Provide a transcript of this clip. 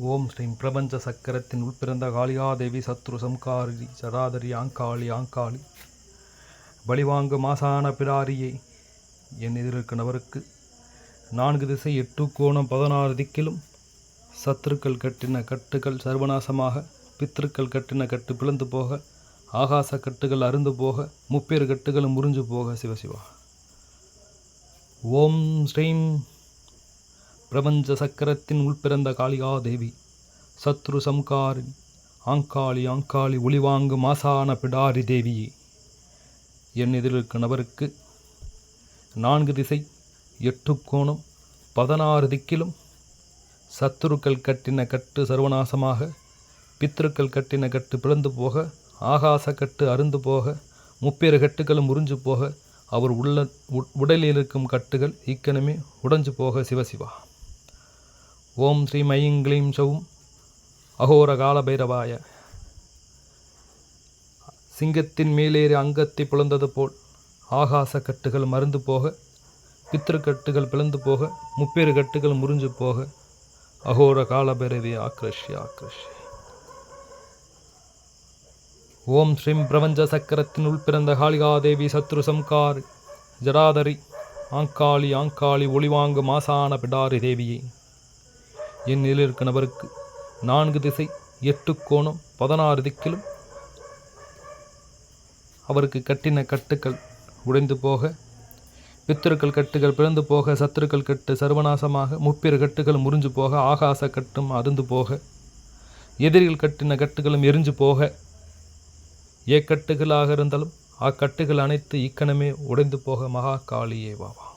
ஓம் ஸ்ரீம் பிரபஞ்ச சக்கரத்தின் உள்பிறந்த காளிகாதேவி சத்ரு சம்காரி ஜடாதரி ஆங்காளி ஆங்காளி பலிவாங்கு மாசான பிடாரியை என் எதிர்க்கு நபருக்கு 4 திசை 8 கோணம் 16 திக்கிலும் சத்துருக்கள் கட்டின கட்டுகள் சர்வநாசமாக, பித்திருக்கள் கட்டின கட்டு பிளந்து போக, ஆகாச கட்டுகள் அருந்து போக, முப்பேறு கட்டுகளும் முறிஞ்சு போக. சிவசிவா. ஓம் ஸ்ரீம் பிரபஞ்ச சக்கரத்தின் உள்பிறந்த காளிகாதேவி சத்ரு சம்காரி ஆங்காளி ஆங்காளி ஒளிவாங்கு மாசான பிடாரி தேவியே, என் எதிர்க்கு நபருக்கு 4 திசை 8 கோணம் 16 திக்கிலும் சத்துருக்கள் கட்டின கட்டு சர்வநாசமாக, பித்திருக்கள் கட்டின கட்டு பிளந்து போக, ஆகாச கட்டு அருந்து போக, முப்பேறு கட்டுகளும் முறிஞ்சு போக, அவர் உடலில் இருக்கும் கட்டுகள் இக்கணமே உடைஞ்சு போக. சிவசிவா. ஓம் ஸ்ரீ ஐம் க்ளீம் சௌம் அகோர கால பைரவாய. சிங்கத்தின் மேலேறி அங்கத்தை புலந்தது போல் ஆகாச கட்டுகள் மறந்து போக, பித்திருக்கட்டுகள் பிளந்து போக, முப்பேறு கட்டுகள் முறிஞ்சு போக. அகோர கால பைரவி ஆக்ரஷி ஆக்ரஷி. ஓம் ஸ்ரீம் பிரபஞ்ச சக்கரத்தின் உள்பிறந்த காளிகாதேவி சத்ரு சம்காரி ஜடாதரி ஆங்காளி ஆங்காளி ஒளிவாங்கு மாசான பிடாரி தேவியே, என் நிலையிற்கு நபருக்கு 4 திசை 8 கோணம் 16 திக்கிலும் அவருக்கு கட்டின கட்டுக்கள் உடைந்து போக, பித்திருக்கள் கட்டுகள் பிளந்து போக, சத்துருக்கள் கட்டு சர்வநாசமாக, முப்பேறு கட்டுகள் முறிஞ்சு போக, ஆகாச கட்டும் அதிர்ந்து போக, எதிரிகள் கட்டின கட்டுகளும் எரிஞ்சு போக, ஏக்கட்டுகளாக இருந்தாலும் அக்கட்டுகள் அனைத்து இக்கணமே உடைந்து போக. மகா காளியே வாவா.